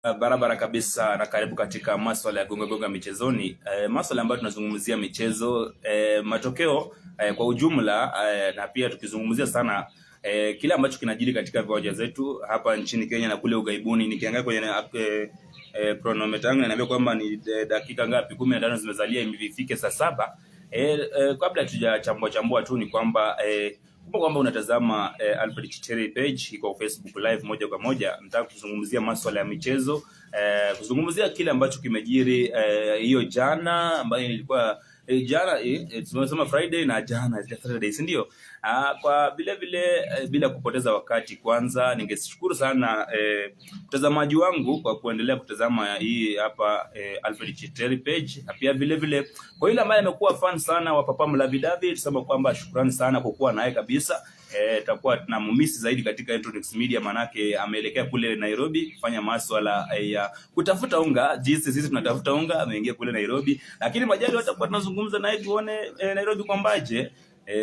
Barabara kabisa na karibu katika masuala ya gonga michezoni. Masuala ambayo tunazungumzia michezo, matokeo kwa ujumla, na pia tukizungumzia sana kile ambacho kinajiri katika viwanja zetu hapa nchini Kenya na kule ugaibuni. Nikiangalia kwenye chronometer yangu inaambia kwamba ni dakika ngapi, 15 zimezalia ifike saa 7. Kabla tujachambua tu ni kwamba kwamba unatazama Alfred Chiteri page iko Facebook live moja kwa moja. Nataka kuzungumzia masuala ya michezo, kuzungumzia kile ambacho kimejiri hiyo jana ambayo ilikuwa jana tunasema Friday na jana Saturday, si ndio? Kwa vile bila kupoteza wakati, kwanza ningeshukuru sana mtazamaji wangu kwa kuendelea kutazama hii hapa Alfred Chiteri page. Pia vile kwa yule ambaye amekuwa fan sana wa Papa Mlavidavi, tuseme kwamba shukrani sana kwa kuwa naye kabisa. Tutakuwa tunamumisi zaidi katika Introduce Media, manake ameelekea kule Nairobi kufanya masuala ya kutafuta unga. Jinsi sisi tunatafuta unga, ameingia kule Nairobi, lakini majali watakuwa tunazungumza naye tuone Nairobi kwambaje.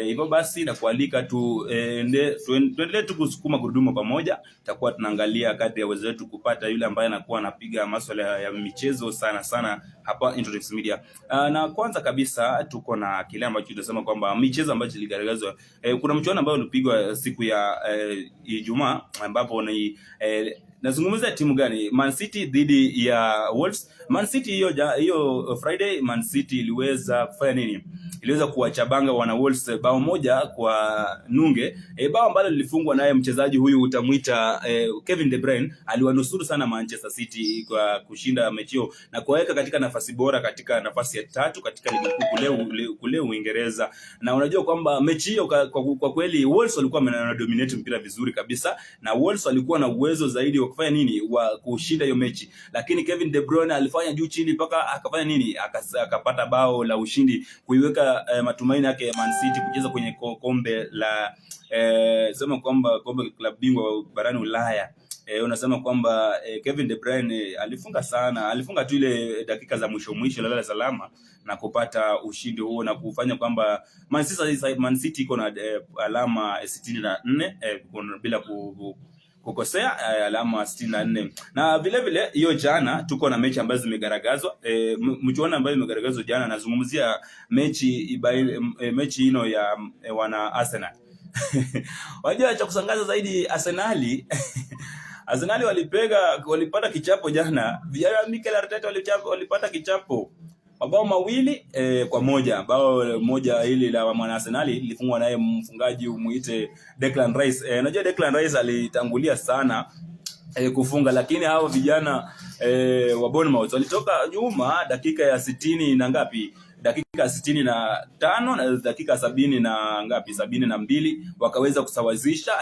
Hivyo basi na kualika tuendelee tu kusukuma gurudumu pamoja. Tutakuwa tunaangalia kadri ya uwezo wetu kupata yule ambaye anakuwa anapiga masuala ya michezo sana hapa Introduce Media. Na kwanza kabisa tuko na kile ambacho tunasema kwamba michezo ambayo iligaragazwa. Kuna mchuano ambao ulipigwa siku ya Ijumaa, ambapo ni nazungumzia timu gani? Man City dhidi ya Wolves. Man City hiyo Friday, Man City iliweza kufanya nini? Iliweza kuwachabanga wana Wolves bao moja kwa nunge. Bao ambalo lilifungwa naye mchezaji huyu utamuita Kevin De Bruyne. Aliwanusuru sana Manchester City kwa kushinda mechi hiyo na kuweka katika nafasi bora, katika nafasi ya 3 katika ligi kuu kule Uingereza. Na unajua kwamba mechi hiyo kwa kweli Wolves walikuwa wanadominate mpira vizuri kabisa, na Wolves walikuwa na uwezo zaidi wa kufanya nini, wa kushinda hiyo mechi, lakini Kevin De Bruyne alifanya juu chini mpaka akafanya nini, akapata bao la ushindi kuiweka matumaini yake Man City kucheza kwenye kombe la sema kwamba kombe la klabu bingwa barani Ulaya. Unasema kwamba Kevin De Bruyne alifunga tu ile dakika za mwisho lala salama na kupata ushindi huo na kufanya kwamba Man City iko na alama 64 bila kukosea, alama 64. Na vile hiyo jana tuko na mechi ambazo zimegaragazwa, mchuano ambayo imegaragazwa jana. Nazungumzia mechi ino ya wana Arsenal. Wajua cha kusangaza zaidi, Arsenal walipata kichapo jana. Vijana Mikel Arteta walipata kichapo mabao 2-1. Bao moja hili la mwana Arsenal lilifungwa naye mfungaji umuite Declan Rice. Unajua Declan Rice alitangulia sana kufunga, lakini hao vijana wa Bournemouth walitoka nyuma dakika ya 60 na ngapi, dakika 65 na dakika 70 na ngapi, 72, wakaweza kusawazisha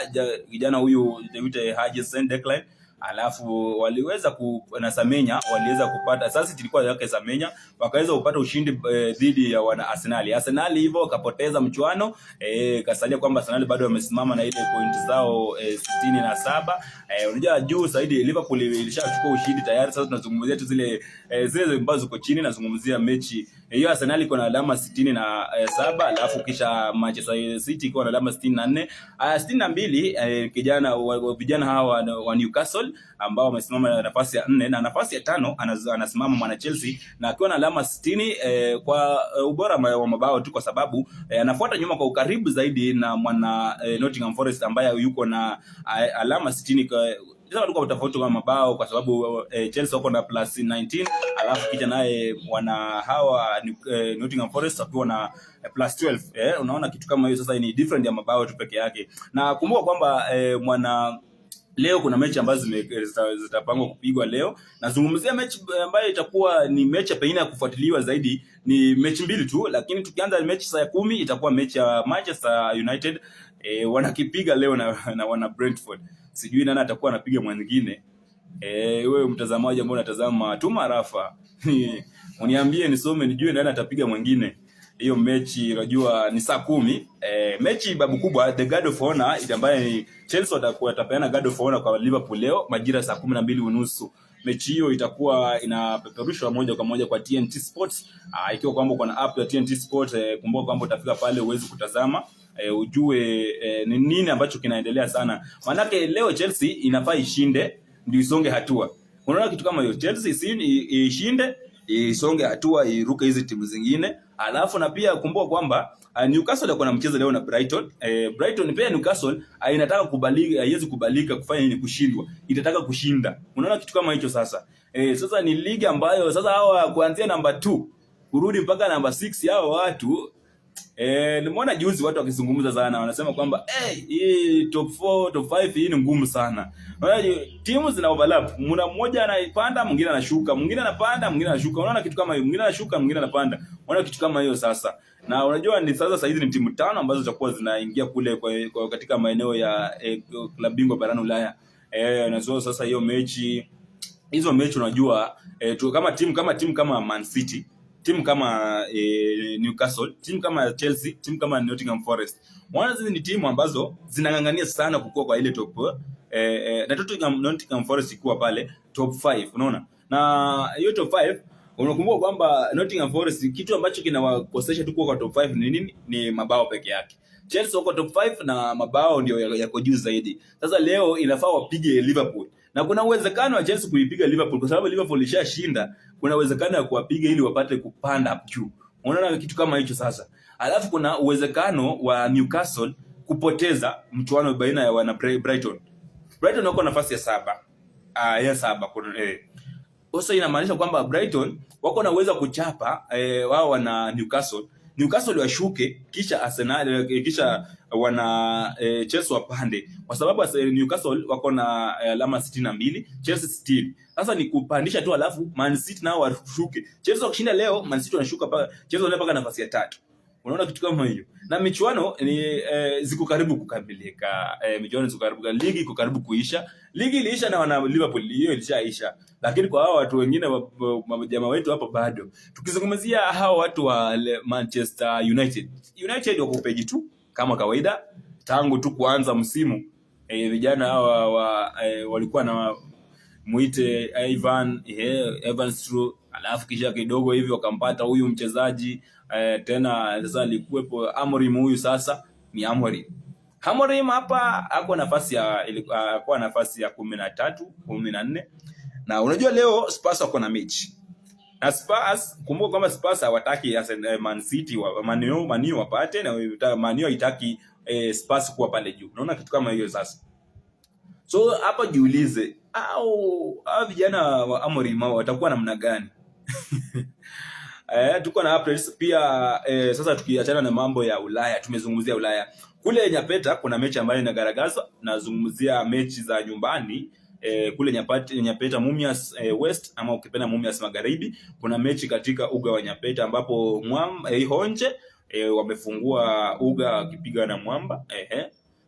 vijana huyu David Hudson Declan. Alafu waliweza na Samenya waliweza kupata, sasa ilikuwa yake Samenya, wakaweza kupata ushindi dhidi ya wana Arsenal. Arsenal hivyo kapoteza mchuano, kasalia kwamba Arsenal bado wamesimama na ile point zao 67. Unajua juu zaidi Liverpool ilishachukua ushindi tayari. Sasa tunazungumzia tu zile ambazo ziko chini. Nazungumzia mechi hiyo, Arsenal iko na alama 67, alafu kisha Manchester City iko na alama 64. 62 vijana hawa wa Newcastle ambao wamesimama na nafasi ya 4, na nafasi ya 5 anasimama mwana Chelsea na akiwa na alama 60 kwa ubora wa mabao tu, kwa sababu anafuata nyuma kwa ukaribu zaidi na mwana Nottingham Forest ambaye yuko na alama 60 kwa utofauti wa mabao, kwa sababu Chelsea wako na plus 19, alafu kisha naye wana hawa Nottingham Forest wakiwa na plus 12. Unaona kitu kama hiyo, sasa ni different ya mabao tu peke yake. Na kumbuka kwamba leo kuna mechi ambazo zitapangwa kupigwa leo. Nazungumzia mechi ambayo itakuwa ni mechi pengine ya kufuatiliwa zaidi, ni mechi mbili tu, lakini tukianza mechi saa 10 itakuwa mechi ya Manchester United wanakipiga leo na wana Brentford. Sijui nani atakuwa anapiga mwingine. Wewe mtazamaji ambao unatazama, tuma rafa uniambie nisome nijue nani atapiga mwingine. Hiyo mechi unajua ni saa 10. Mechi babu kubwa, the God of Honor, ambaye ni Chelsea watapeana God of Honor kwa Liverpool leo majira saa 12:30. Mechi hiyo itakuwa inapeperushwa moja kwa moja kwa TNT Sports. Ikiwa kwamba uko na app ya TNT Sports, kumbuka kwamba utafika pale uweze kutazama, ujue ni nini ambacho kinaendelea sana. Manake leo Chelsea inafaa ishinde ndio isonge hatua. Unaona kitu kama hiyo, Chelsea ishinde, isonge hatua, iruke hizi timu zingine. Alafu na pia kumbuka kwamba Newcastle wako na mchezo leo na Brighton. Brighton pia Newcastle inataka kubalika, haiwezi kubalika kufanya nini, kushindwa. Itataka kushinda. Unaona kitu kama hicho sasa. Sasa ni ligi ambayo sasa hawa kuanzia namba 2 kurudi mpaka namba 6 hao watu nimeona juzi watu wakizungumza sana, wanasema kwamba hii top 4 top 5 hii ni ngumu sana. Unaona timu zina overlap, mmoja anapanda mwingine anashuka, mwingine anapanda mwingine anashuka. Unaona kitu kama hiyo, mwingine anashuka mwingine anapanda. Unaona kitu kama hiyo sasa. Na unajua ni sasa hizi ni timu 5 ambazo zitakuwa zinaingia kule kwa katika maeneo ya klabu bingwa barani Ulaya. Na sasa hiyo hizo mechi unajua kama timu kama Man City, timu kama Newcastle, timu kama Chelsea, timu kama Nottingham Forest. Hizi ni timu ambazo zinang'ang'ania sana kukua kwa ile top na Nottingham Forest ikuwa pale top 5, unaona? Na hiyo top 5 unakumbuka kwamba Nottingham Forest kitu ambacho kinawakosesha tu kwa top 5 ni nini? Ni mabao peke yake. Chelsea wako top 5 na mabao ndio yako juu zaidi. Sasa leo inafaa wapige Liverpool. Na kuna uwezekano wa Chelsea kuipiga Liverpool kwa sababu Liverpool ilishashinda. Kuna uwezekano wa kuwapiga ili wapate kupanda juu. Unaona kitu kama hicho sasa. Alafu kuna uwezekano wa Newcastle kupoteza mchuano baina ya wana Brighton. Brighton wako nafasi ya 7. Ya 7 kuna Sasa inamaanisha kwamba Brighton wako na uwezo kuchapa wao wana Newcastle washuke, kisha Arsenal, kisha wana Chelsea wapande, kwa sababu Newcastle wako na alama 62, Chelsea 60. Sasa ni kupandisha tu, alafu Man City nao washuke. Chelsea wakishinda leo, Man City wanashuka Chelsea wanapaka nafasi ya 3. Unaona kitu kama hiyo. Na michuano ni ziko karibu kukamilika. Michuano ziko karibu, ligi iko karibu kuisha. Ligi iliisha na wana Liverpool, hiyo ilishaisha. Lakini kwa hao watu wengine jamaa wetu hapo bado. Tukizungumzia hao watu wa Manchester United. United wako page 2 kama kawaida tangu tu kuanza msimu. Vijana hawa walikuwa na muite Evans True, alafu kisha kidogo hivi wakampata huyu mchezaji tena sasa alikuwepo Amorim. Huyu sasa ni Amorim hapa ako nafasi ya ilikuwa nafasi ya 13 14. Na unajua leo Spurs wako na mechi. Na Spurs, kumbuka kwamba Spurs hawataki Man City Man U wapate, na Man U haitaki Spurs kuwa pale juu. Unaona kitu kama hiyo sasa. So hapa jiulize, au vijana wa Amorim watakuwa namna gani? Tuko na updates pia sasa tukiachana na mambo ya Ulaya, tumezungumzia Ulaya. Kule Nyapeta kuna mechi ambayo inagaragazwa, nazungumzia mechi za nyumbani. Kule Nyapeta Mumias West, ama ukipenda Mumias Magharibi, kuna mechi katika uga wa Nyapeta ambapo Ihonje wamefungua uga wakipiga na Mwamba.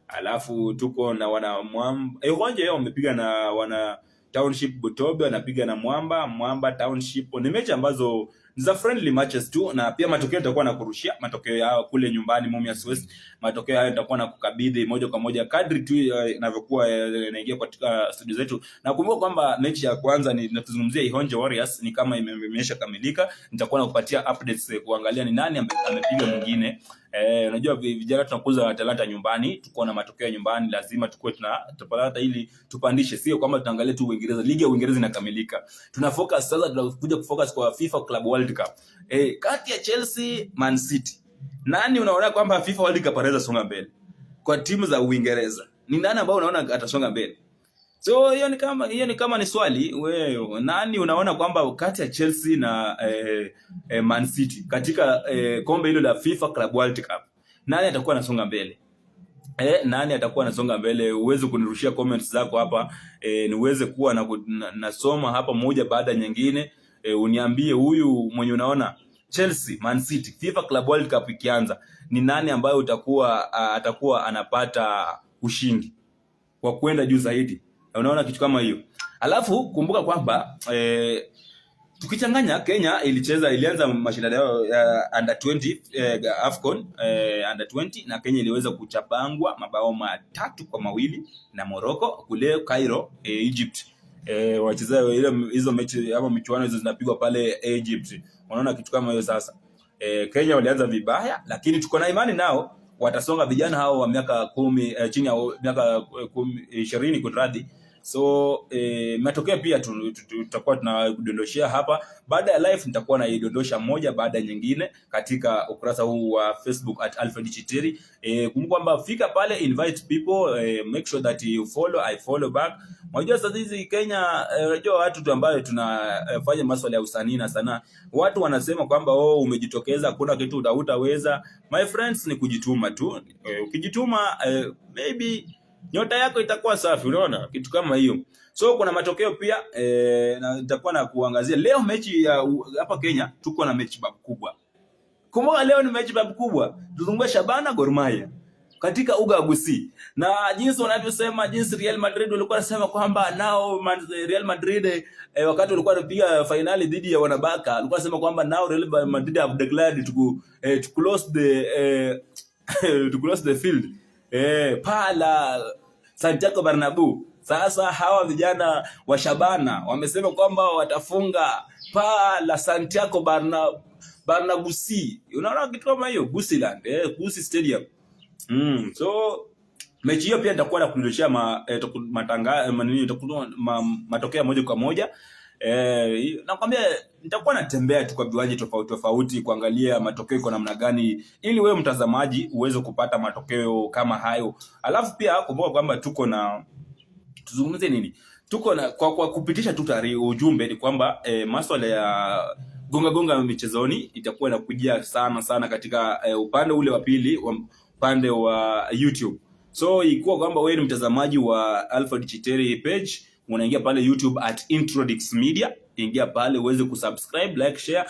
Alafu tuko na wana Mwamba Ihonje wamepiga na wana Township Butobe, wanapiga na Mwamba Township. Ni mechi ambazo za friendly matches tu, na pia matokeo yatakuwa na kurushia matokeo yao kule nyumbani Mumias West. Matokeo hayo yatakuwa na kukabidhi moja kwa moja kadri tu inavyokuwa inaingia katika studio zetu. Na kumbuka kwamba mechi ya kwanza tunazungumzia Ihonje Warriors ni kama imeshakamilika. Nitakuwa nakupatia updates kuangalia ni nani amepiga mwingine. Unajua vijana tunakuza talanta nyumbani, tuko na matokeo nyumbani, lazima tukue tunapata ili tupandishe. Sio kwamba tunaangalia tu Uingereza, ligi ya Uingereza inakamilika. Tuna focus sasa, tunakuja kufocus kwa FIFA Club World Cup. Kati ya Chelsea Man City, nani unaona kwamba FIFA World Cup anaweza songa mbele? Kwa timu za Uingereza, ni nani ambao unaona atasonga mbele? So hiyo ni kama ni swali, wewe nani unaona kwamba kati ya Chelsea na Man City katika kombe hilo la FIFA Club World Cup, nani atakuwa anasonga mbele? Nani atakuwa anasonga mbele? Uweze kunirushia comments zako hapa, niweze kuwa nasoma hapa moja baada nyingine. Uniambie huyu mwenye unaona Chelsea Man City FIFA Club World Cup ikianza, ni nani ambaye atakuwa anapata ushindi kwa kwenda juu zaidi? Unaona kitu kama hiyo. Alafu kumbuka kwamba tukichanganya, Kenya ilianza mashindano yao ya under 20 Afcon under 20, na Kenya iliweza kuchapangwa mabao 3-2 na Morocco kule Cairo, Egypt. Wachezaji hizo mechi ama michuano hizo zinapigwa pale Egypt. Unaona kitu kama hiyo sasa. Kenya walianza vibaya, lakini tuko na imani nao watasonga. Vijana hao wa miaka 10 chini ya miaka 20 kunradhi, So matokeo pia tutakuwa tunadondoshia hapa. Baada ya live nitakuwa naidondosha moja baada ya nyingine katika ukurasa huu wa Facebook @Alfred Chiteri. Kumbuka kwamba fika pale, invite people, make sure that you follow, I follow back. Unajua sasa hizi Kenya, unajua watu tu ambao tunafanya masuala ya usanii na sanaa, watu wanasema kwamba umejitokeza kuna kitu utaweza. My friends, ni kujituma tu. Ukijituma maybe nyota yako itakuwa safi, unaona kitu kama hiyo. So kuna matokeo pia na nitakuwa na kuangazia leo mechi ya hapa Kenya. Tuko na mechi kubwa. Kumbuka leo ni mechi kubwa. Tuzungue Shabana Gor Mahia katika uga wa Gusii. Na jinsi wanavyosema, jinsi Real Madrid walikuwa wanasema kwamba now Real Madrid wakati walikuwa wanapiga finali dhidi ya Wanabaka, walikuwa wanasema kwamba now Real Madrid have declared to close the field pala Santiago Bernabeu. Sasa hawa vijana wa Shabana wamesema kwamba watafunga pala Santiago Bernabeu. Unaona kitu kama hiyo, Gusiland, Gusii Stadium. So mechi hiyo pia nitakuwa na kudondosha matokeo moja kwa moja. Nakwambia nitakuwa natembea tu kwa viwanja tofauti tofauti kuangalia matokeo kwa namna gani, ili wewe mtazamaji uweze kupata matokeo kama hayo. Alafu pia kumbuka kwamba tuzungumzie nini? Tuko na kwa kupitisha tu ujumbe ni kwamba masuala ya gonga michezoni itakuwa inakujia sana katika upande ule wa pili, upande wa YouTube. So ikuwa kwamba wewe ni mtazamaji wa Alfred Chiteri page, unaingia pale YouTube @Introdix Media, ingia pale uweze kusubscribe, like, share.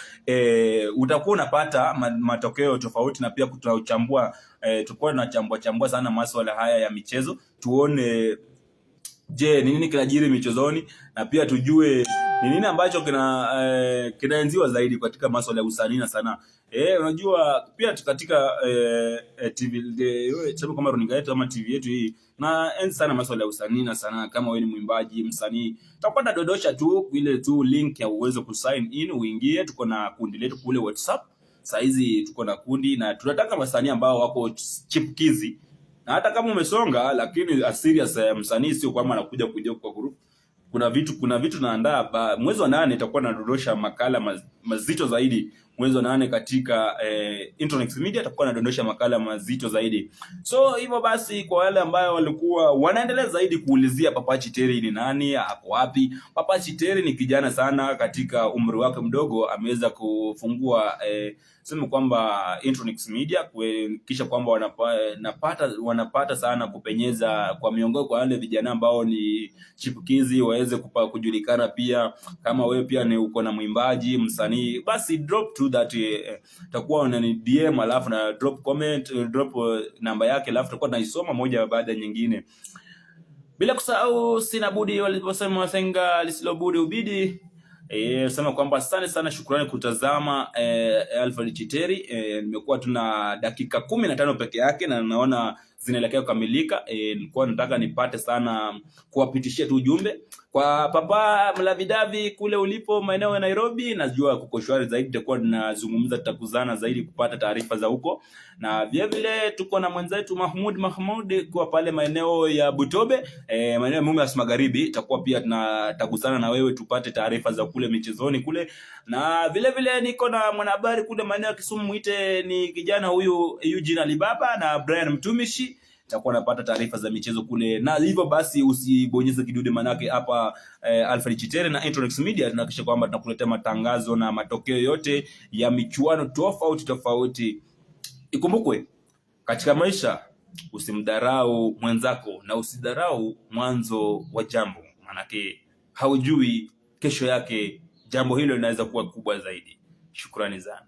Utakuwa unapata matokeo tofauti, na pia tutachambua tutakuwa tunachambua sana masuala haya ya michezo, tuone je ni nini kinajiri michezoni, na pia tujue ni nini ambacho kinaenziwa zaidi katika masuala ya usanii na sanaa. Unajua pia katika TV sema kama runinga yetu ama TV yetu hii na enzi sana masuala ya usanii na sanaa. Kama wewe ni mwimbaji, msanii, tutakuwa na dodosha tu ile tu link ya uwezo kusign in uingie. Tuko na kundi letu kule WhatsApp. Saa hizi tuko na kundi na tunataka wasanii ambao wako chipukizi. Na hata kama umesonga, lakini a serious msanii, sio kwamba anakuja kwa group. Kuna vitu naandaa. Mwezi wa 8 itakuwa na dondosha makala mazito zaidi. Mwezi wa 8 katika Introdix Media itakuwa na dondosha makala mazito zaidi. So hivyo basi, kwa wale ambao walikuwa wanaendelea zaidi kuulizia Papa Chiteri ni nani, hapo wapi? Papa Chiteri ni kijana sana, katika umri wake mdogo ameweza kufungua sema kwamba Introdix Media, kisha kwamba wanapata sana kupenyeza kwa miongoni kwa wale vijana ambao ni chipukizi, waweze kujulikana pia. Kama wewe pia ni uko na mwimbaji, msanii, basi drop to that takuwa unani DM, alafu na drop comment, drop namba yake, alafu tutakuwa tunaisoma moja baada ya nyingine. Bila kusahau, sina budi waliposema wasenga lisilobudi ubidi. Sema kwamba asante sana, shukrani kutazama Alfred Chiteri. Nimekuwa tuna dakika 15 peke yake na naona zinaelekea kukamilika. Nilikuwa nataka nipate sana kuwapitishia tu ujumbe kwa Papa Mlavidavi kule ulipo maeneo ya Nairobi. Najua kuko shwari zaidi, tutakuwa tunazungumza, tutakuzana zaidi kupata taarifa za huko. Na vile vile tuko na mwenzetu Mahmud kwa pale maeneo ya Butobe, maeneo ya Mumias Magharibi. Tutakuwa pia tunatakuzana na wewe tupate taarifa za kule michezoni kule. Na vile vile niko na mwanahabari kule maeneo ya Kisumu, muite ni kijana huyu Eugene Alibaba na Brian Mtumishi. Tutakuwa napata taarifa za michezo kule. Na hivyo basi usibonyeze kidude, manake hapa Alfred Chiteri na Introdix Media tunahakikisha kwamba tunakuletea matangazo na matokeo yote ya michuano tofauti. Ikumbukwe katika maisha, usimdharau mwenzako na usidharau mwanzo wa jambo, manake haujui kesho yake jambo hilo linaweza kuwa kubwa zaidi. Shukrani sana.